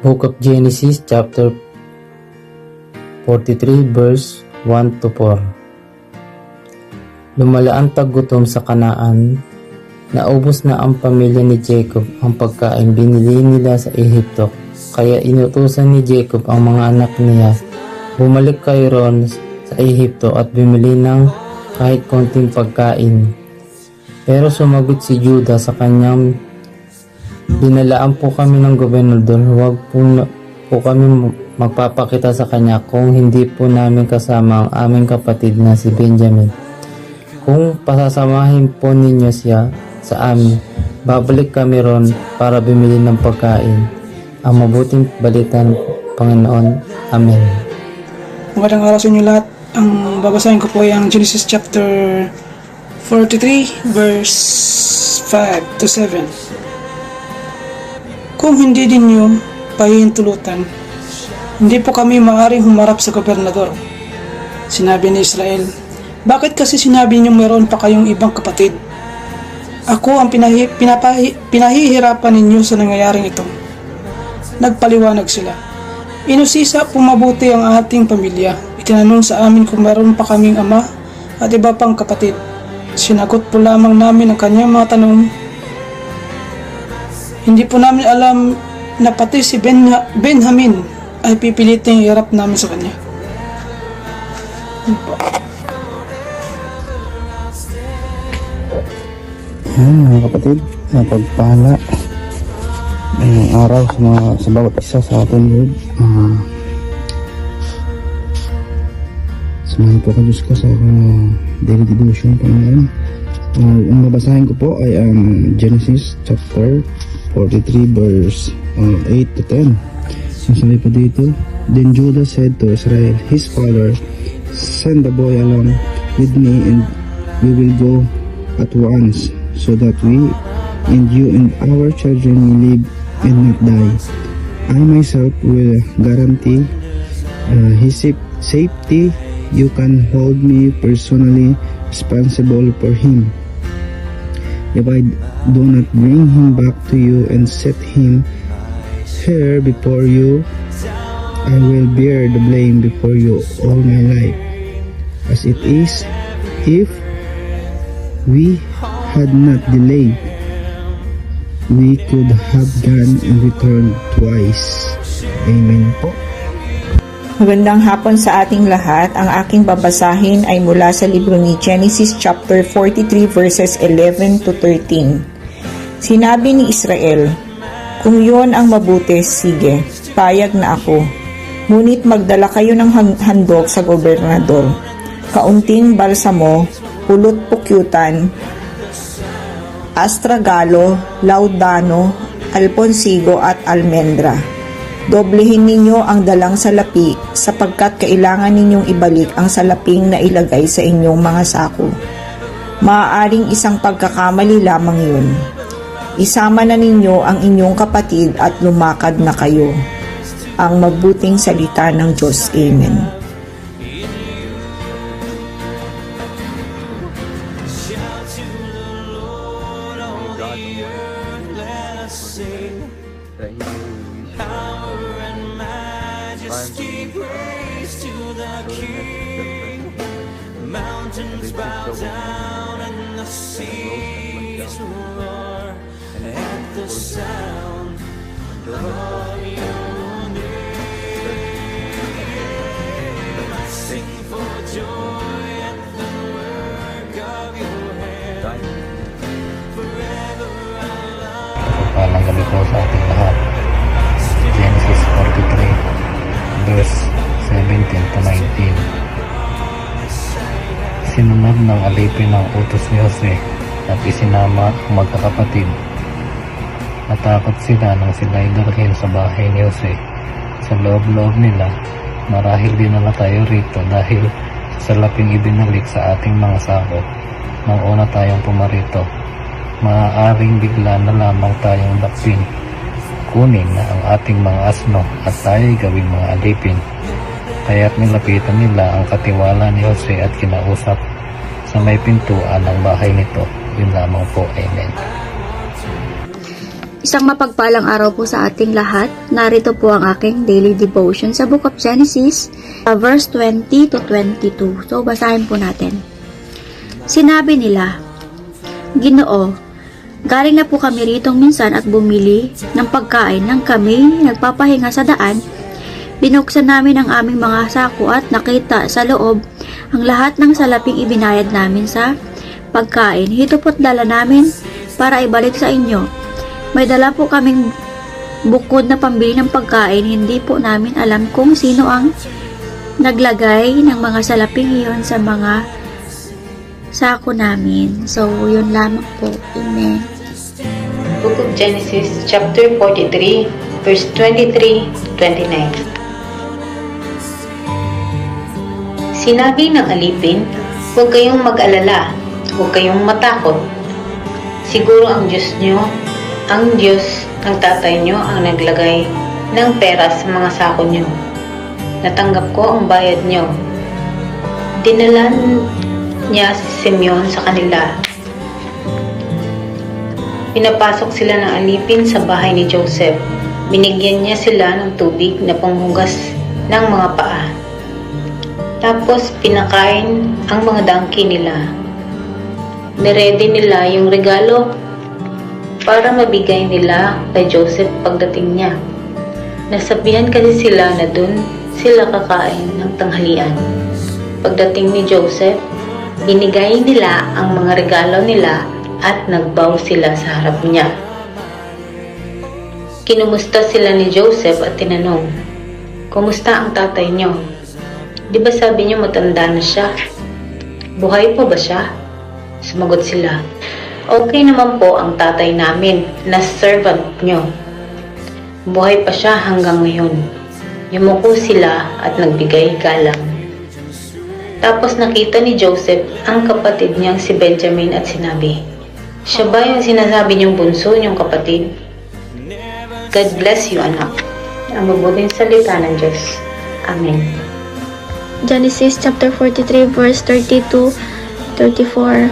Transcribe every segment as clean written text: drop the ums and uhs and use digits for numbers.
Book of Genesis chapter 43 verse 1 to 4. Lumala ang taggutom sa Kanaan. Naubos na ang pamilya ni Jacob ang pagkain binili nila sa Ehipto. Kaya inutusan ni Jacob ang mga anak niya, bumalik kayo roon sa Ehipto at bumili ng kahit konting pagkain. Pero sumagot si Judah sa kanyang, dinalaan po kami ng gobernador, huwag po kami magpapakita sa kanya kung hindi po namin kasama ang aming kapatid na si Benjamin. Kung pasasamahin po ninyo siya sa amin, babalik kami ron para bumili ng pagkain. Ang mabuting balita ng Panginoon. Amen. Magandang araw sa inyo lahat. Ang babasahin ko po ay ang Genesis chapter 43 verse 5 to 7. Kung hindi din nyo pahihintulutan, hindi po kami maaaring humarap sa gobernador. Sinabi ni Israel, bakit kasi sinabi nyo mayroon pa kayong ibang kapatid? Ako ang pinahihirapan ninyo sa nangyayaring ito. Nagpaliwanag sila. Inusisa pumabuti ang ating pamilya. Itinanong sa amin kung mayroon pa kaming ama at iba pang kapatid. Sinagot po lamang namin ang kanyang mga tanong. Hindi po namin alam na pati si Benjamin ay pipiliting iharap namin sa kanya. Mga kapatid, napagpala ngayong araw sa bawat isa sa atin, Lord. Samahan po ka Diyos ko sa daily devotion, Panginoon. Ang babasahin ko po ay ang Genesis chapter 43 verse 8 to 10. Sabi po dito, Then Judah said to Israel, his father, send the boy along with me and we will go at once, so that we and you and our children will live and not die. I myself will guarantee his safety. You can hold me personally responsible for him. If I do not bring him back to you and set him here before you, I will bear the blame before you all my life. As it is, if we had not delayed, we could have gone and returned twice. Amen po. Magandang hapon sa ating lahat. Ang aking babasahin ay mula sa libro ni Genesis chapter 43 verses 11 to 13. Sinabi ni Israel, kung yon ang mabuti, sige, payag na ako. Ngunit magdala kayo ng handog sa gobernador. Kaunting balsamo, pulot pukyutan, astragalo, laudano, alponsigo at almendra. Doblehin ninyo ang dalang salapi sapagkat kailangan ninyong ibalik ang salaping na ilagay sa inyong mga sako. Maaaring isang pagkakamali lamang yun. Isama na ninyo ang inyong kapatid at lumakad na kayo. Ang mabuting salita ng Diyos. Amen. Praise to the King. Mountains bow down and the seas roar at the sound of your name. I sing for joy at the work of your hand. Forever I love. Palang gabi po sa ating lahat. Genesis 43 verse 17 to 19. Sinunod ng alipin ng utos ni Jose at isinama ang magkakapatid. Natakot sila nang sila'y dalhin sa bahay ni Jose. Sa loob-loob nila, marahil din na tayo rito dahil sa salaping ibinalik sa ating mga sako nang una tayong pumarito. Maaaring bigla na lamang tayong dakpin. Kunin na ang ating mga asno at tayo'y gawing mga alipin. Kaya't nilapitan nila ang katiwala ni Jose at kinausap sa may pintuan ng bahay nito. Yun lamang po. Amen. Isang mapagpalang araw po sa ating lahat. Narito po ang aking daily devotion sa Book of Genesis, verse 20 to 22. So, basahin po natin. Sinabi nila, Ginoo, galing na po kami ritong minsan at bumili ng pagkain nang kami nagpapahinga sa daan. Binuksan namin ang aming mga sako at nakita sa loob ang lahat ng salaping ibinayad namin sa pagkain. Ito po't dala namin para ibalik sa inyo. May dala po kaming bukod na pambili ng pagkain. Hindi po namin alam kung sino ang naglagay ng mga salaping iyon sa mga sako namin. So, yun lamang po. Amen. Book of Genesis, chapter 43, verse 23-29. Sinabi ng alipin, huwag kayong mag-alala, huwag kayong matakot. Siguro ang Diyos ng tatay nyo ang naglagay ng pera sa mga sako nyo. Natanggap ko ang bayad nyo. Dinalan niya si Simeon sa kanila. Pinapasok sila ng alipin sa bahay ni Joseph. Binigyan niya sila ng tubig na panghugas ng mga paa. Tapos pinakain ang mga donkey nila. Niredy nila yung regalo para mabigay nila kay Joseph pagdating niya. Nasabihan kasi sila na dun sila kakain ng tanghalian. Pagdating ni Joseph, binigay nila ang mga regalo nila at nagbow sila sa harap niya. Kinumusta sila ni Joseph at tinanong, "Kumusta ang tatay niyo? Di ba sabi niyo matanda na siya? Buhay pa ba siya?" Sumagot sila, "Okay naman po ang tatay namin na servant niyo. Buhay pa siya hanggang ngayon." Yumuko sila at nagbigay galang. Tapos nakita ni Joseph ang kapatid niyang si Benjamin at sinabi, "Siya ba yung sinasabi niyong bunso niyong kapatid? God bless you, anak." Ang mabuting salita ng Diyos. Amen. Genesis chapter 43 verse 32-34.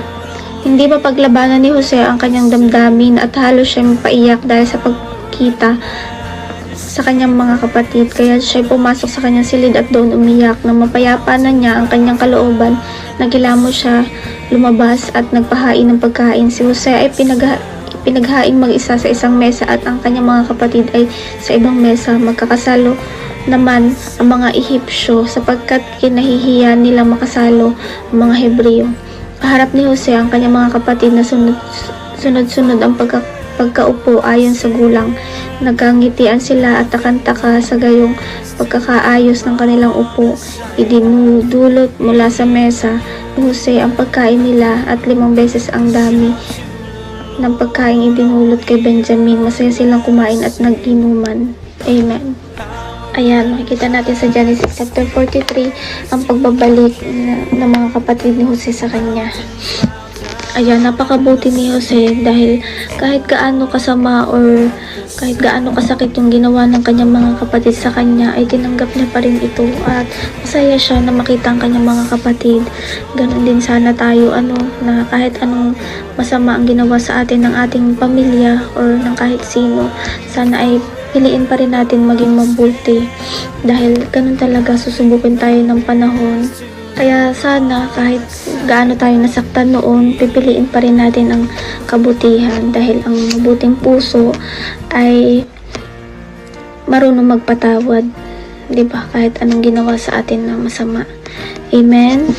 Hindi pa paglabanan ni Jose ang kanyang damdamin at halos siyang paiyak dahil sa pagkita sa kanyang mga kapatid. Kaya siya pumasok sa kanyang silid at doon umiyak. Nang mapayapa na niya ang kanyang kalooban, nagilamo siya lumabas at nagpahain ng pagkain. Si Jose ay pinaghain mag-isa sa isang mesa at ang kanyang mga kapatid ay sa ibang mesa. Magkakasalo naman ang mga Ehipsyo sapagkat kinahihiya nilang makasalo ang mga Hebreo. Kaharap ni Jose ang kanyang mga kapatid na sunod-sunod ang pagkaupo ayon sa gulang. Nagkangitian sila at takantaka sa gayong pagkakaayos ng kanilang upo. Idinudulot mula sa mesa ni Jose ang pagkain nila at 5 beses ang dami ng pagkain idinulot kay Benjamin. Masaya silang kumain at nag-inuman. Amen. Ayan, makikita natin sa Genesis chapter 43 ang pagbabalik ng mga kapatid ni Jose sa kanya. Ayan, napakabuti ni Jose dahil kahit gaano kasama or kahit gaano kasakit yung ginawa ng kanyang mga kapatid sa kanya ay tinanggap niya pa rin ito at masaya siya na makita ang kanyang mga kapatid. Ganon din sana tayo na kahit anong masama ang ginawa sa atin ng ating pamilya or ng kahit sino, sana ay piliin pa rin natin maging mabuti dahil ganun talaga susubukin tayo ng panahon. Kaya sana kahit gaano tayo nasaktan noon, pipiliin pa rin natin ang kabutihan dahil ang mabuting puso ay marunong magpatawad, 'di ba? Kahit anong ginawa sa atin na masama. Amen.